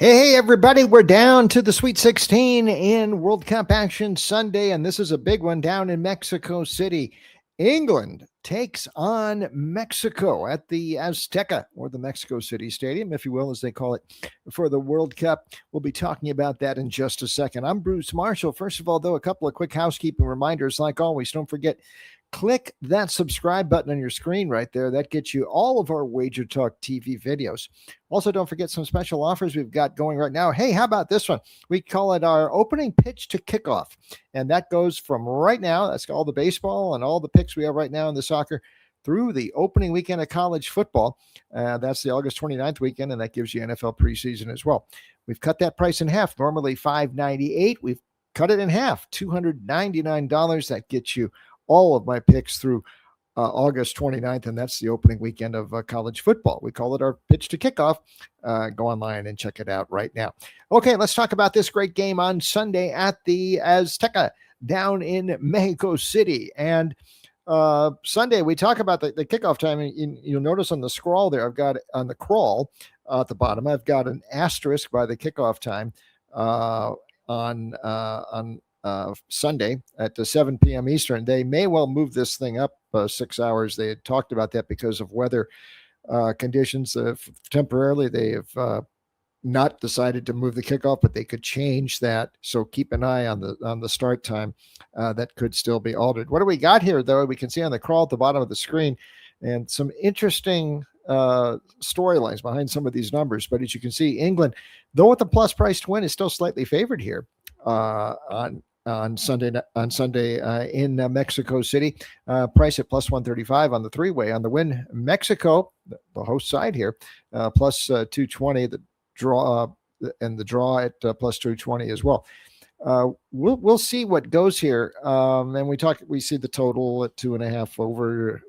Hey, everybody, we're down to the Sweet 16 in World Cup action Sunday, and this is a big one down in Mexico City. England takes on Mexico at the Azteca, or the Mexico City Stadium, if you will, as they call it, for the World Cup. We'll be talking about that in just a second. I'm Bruce Marshall. First of all, though, a couple of quick housekeeping reminders. Like always, don't forget, click that subscribe button on your screen right there. That gets you all of our Wager Talk TV videos. Also, don't forget some special offers we've got going right now. Hey, how about this one? We call it our opening pitch to kickoff. And that goes from right now, that's all the baseball and all the picks we have right now in the soccer, through the opening weekend of college football. That's the August 29th weekend, and that gives you NFL preseason as well. We've cut that price in half, normally $598. We've cut it in half, $299. That gets you all of my picks through August 29th, and that's the opening weekend of college football. We call it our pitch to kickoff. Go online and check it out right now. Okay, let's talk about this great game on Sunday at the Azteca down in Mexico City. And Sunday, we talk about the kickoff time. And you'll notice on the scroll there, I've got on the crawl at the bottom, I've got an asterisk by the kickoff time on Sunday at 7 p.m. Eastern. They may well move this thing up 6 hours. They had talked about that because of weather conditions. Temporarily, they have not decided to move the kickoff, but they could change that. So keep an eye on the start time. That could still be altered. What do we got here, though? We can see on the crawl at the bottom of the screen, and some interesting storylines behind some of these numbers. But as you can see, England, though with the plus price to win, is still slightly favored here on Sunday in Mexico City. Price at plus 135 on the three-way. On the win, Mexico, the host side here, plus 220. The draw and the draw at plus 220 as well. We'll see what goes here. And we see the total at 2.5 over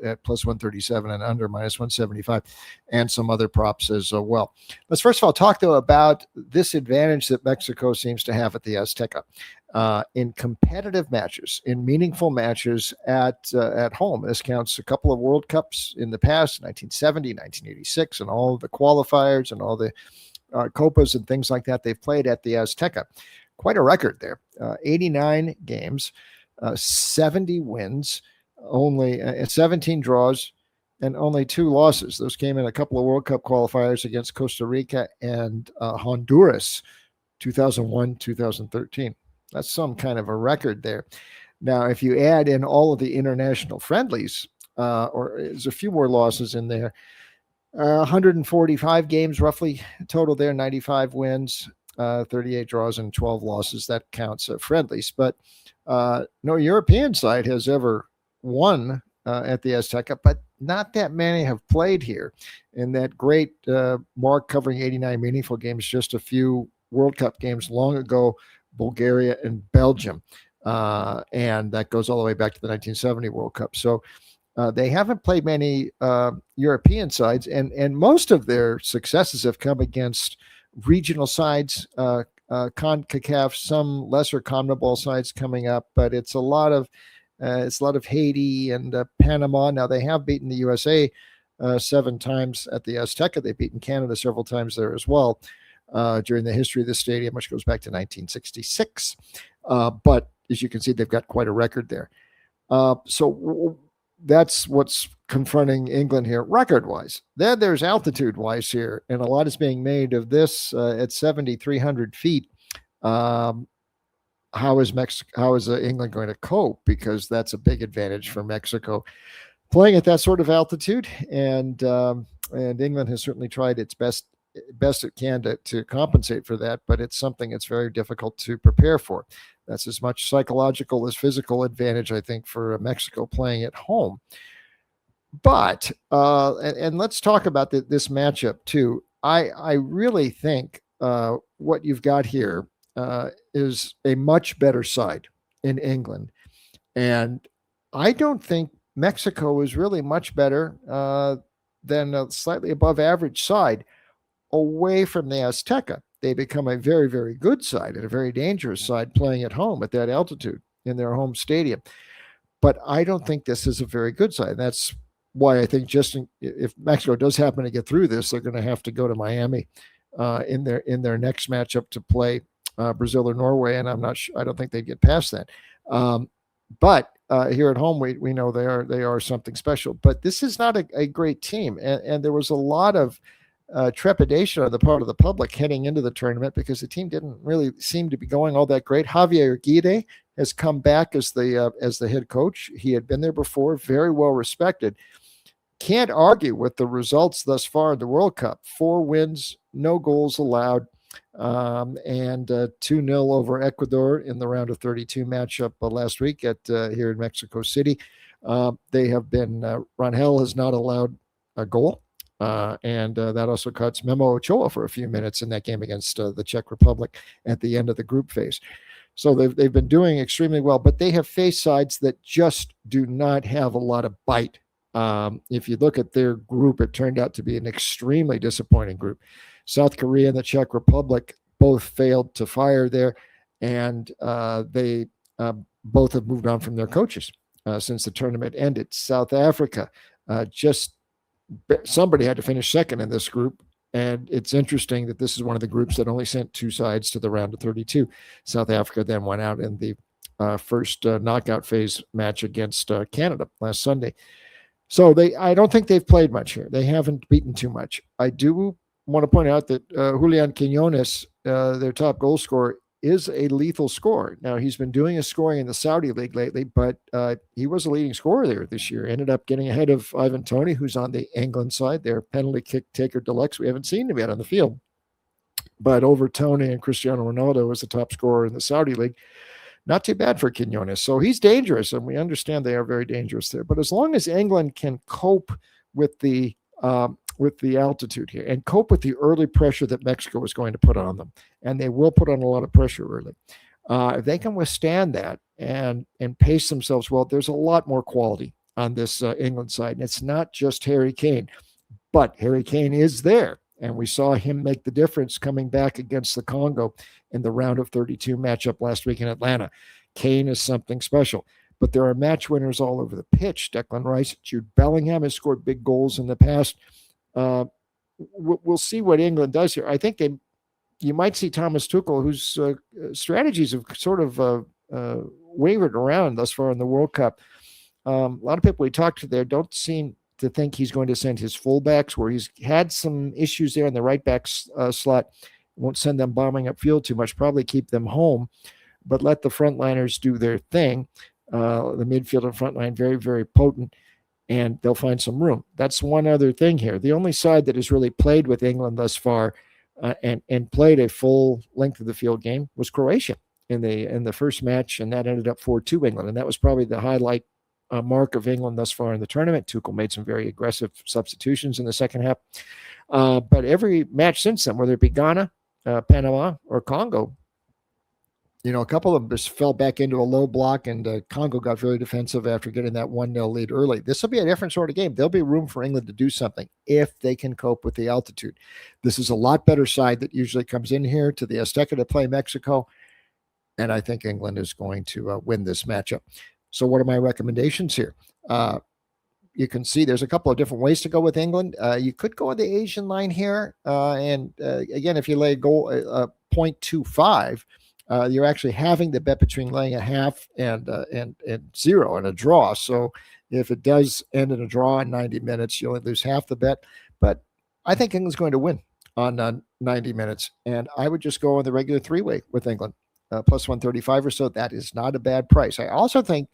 at plus 137 and under minus 175, and some other props as well. Let's first of all talk, though, about this advantage that Mexico seems to have at the Azteca in competitive matches, in meaningful matches at home. This counts a couple of World Cups in the past, 1970, 1986, and all the qualifiers and all the Copas and things like that they've played at the Azteca. Quite a record there. 89 games, 70 wins, only 17 draws, and only 2 losses. Those came in a couple of World Cup qualifiers against Costa Rica and Honduras, 2001, 2013. That's some kind of a record there. Now, if you add in all of the international friendlies, or there's a few more losses in there, 145 games roughly total there, 95 wins, 38 draws, and 12 losses. That counts friendlies. But no European side has ever won at the Azteca, but not that many have played here. In that great mark covering 89 meaningful games, just a few World Cup games long ago, Bulgaria and Belgium. And that goes all the way back to the 1970 World Cup. So they haven't played many European sides, and most of their successes have come against regional sides, CONCACAF, some lesser CONMEBOL sides coming up, but it's a lot of Haiti and Panama. Now, they have beaten the USA 7 times at the Azteca. They've beaten Canada several times there as well during the history of the stadium, which goes back to 1966. But as you can see, they've got quite a record there. So that's what's confronting England here record-wise. Then there's altitude-wise here, and a lot is being made of this at 7,300 feet. How is England going to cope? Because that's a big advantage for Mexico playing at that sort of altitude, and England has certainly tried its best it can to compensate for that, but it's something that's very difficult to prepare for. That's as much psychological as physical advantage, I think, for Mexico playing at home. But and let's talk about this matchup too. I really think what you've got here is a much better side in England. And I don't think Mexico is really much better than a slightly above average side away from the Azteca. They become a very, very good side and a very dangerous side playing at home at that altitude in their home stadium. But I don't think this is a very good side. That's why I think if Mexico does happen to get through this, they're going to have to go to Miami in their next matchup to play Brazil or Norway, and I don't think they'd get past that. But here at home, we know they are something special. But this is not a great team, and there was a lot of trepidation on the part of the public heading into the tournament because the team didn't really seem to be going all that great. Javier Aguirre has come back as the head coach. He had been there before, very well respected. Can't argue with the results thus far in the World Cup. 4 wins, no goals allowed, and 2-0 over Ecuador in the round of 32 matchup last week here in Mexico City. They have been Rangel has not allowed a goal. And that also cuts Memo Ochoa for a few minutes in that game against the Czech Republic at the end of the group phase. So they've been doing extremely well, but they have faced sides that just do not have a lot of bite. If you look at their group, it turned out to be an extremely disappointing group. South Korea and the Czech Republic both failed to fire there, and they both have moved on from their coaches since the tournament ended. South Africa somebody had to finish second in this group. And it's interesting that this is one of the groups that only sent 2 sides to the round of 32. South Africa then went out in the first knockout phase match against Canada last Sunday. So I don't think they've played much here. They haven't beaten too much. I do want to point out that Julian Quinones, their top goal scorer, is a lethal scorer. Now, he's been doing his scoring in the Saudi League lately, but he was a leading scorer there this year. Ended up getting ahead of Ivan Toney, who's on the England side. Their penalty kick taker deluxe. We haven't seen him yet on the field. But over Toney and Cristiano Ronaldo as the top scorer in the Saudi League. Not too bad for Quinones. So he's dangerous, and we understand they are very dangerous there. But as long as England can cope with the altitude here and cope with the early pressure that Mexico is going to put on them, and they will put on a lot of pressure early. If they can withstand that and pace themselves well, there's a lot more quality on this England side. And it's not just Harry Kane, but Harry Kane is there. And we saw him make the difference coming back against the Congo in the round of 32 matchup last week in Atlanta. Kane is something special. But there are match winners all over the pitch. Declan Rice, Jude Bellingham has scored big goals in the past. We'll see what England does here. I think you might see Thomas Tuchel, whose strategies have sort of wavered around thus far in the World Cup. A lot of people we talked to there don't seem to think he's going to send his fullbacks, where he's had some issues there in the right back slot. Won't send them bombing upfield too much, probably keep them home, but let the frontliners do their thing. The midfield and frontline, very, very potent, and they'll find some room. That's one other thing here. The only side that has really played with England thus far and played a full length of the field game was Croatia in the first match, and that ended up 4-2 England, and that was probably the highlight mark of England thus far in the tournament. Tuchel made some very aggressive substitutions in the second half. But every match since then, whether it be Ghana, Panama, or Congo, a couple of them just fell back into a low block, and Congo got very defensive after getting that 1-0 lead early. This will be a different sort of game. There'll be room for England to do something if they can cope with the altitude. This is a lot better side that usually comes in here to the Azteca to play Mexico, and I think England is going to win this matchup. So what are my recommendations here? You can see there's a couple of different ways to go with England. You could go on the Asian line here. And again, if you lay a goal 0.25, you're actually having the bet between laying a half and 0 and a draw. So if it does end in a draw in 90 minutes, you only lose half the bet. But I think England's going to win on 90 minutes. And I would just go on the regular 3-way with England. Plus 135 or so. That is not a bad price. I also think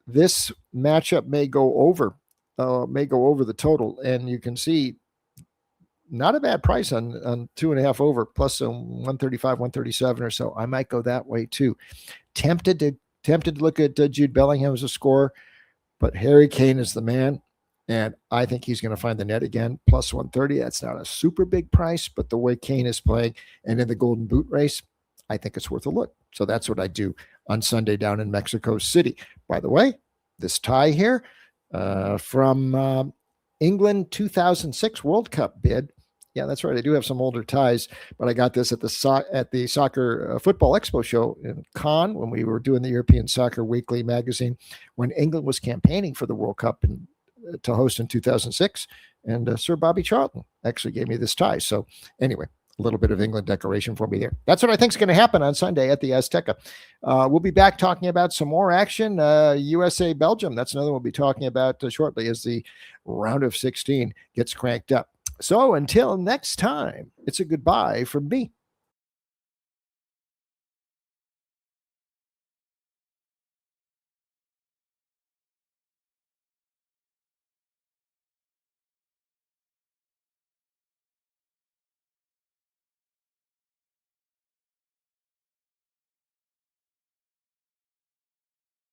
this matchup may go over the total, and you can see not a bad price on 2.5 over, plus 135, 137 or so. I might go that way too. Tempted to look at Jude Bellingham as a scorer, but Harry Kane is the man, and I think he's going to find the net again. Plus 130. That's not a super big price, but the way Kane is playing and in the Golden Boot race, I think it's worth a look. So that's what I do on Sunday down in Mexico City. By the way, this tie here from England 2006 World Cup bid. Yeah, that's right. I do have some older ties, but I got this at the Soccer Football Expo show in Cannes when we were doing the European Soccer Weekly magazine when England was campaigning for the World Cup to host in 2006. And Sir Bobby Charlton actually gave me this tie. So anyway, a little bit of England decoration for me there. That's what I think is going to happen on Sunday at the Azteca. We'll be back talking about some more action. USA Belgium, that's another we'll be talking about shortly as the round of 16 gets cranked up. So until next time, it's a goodbye from me.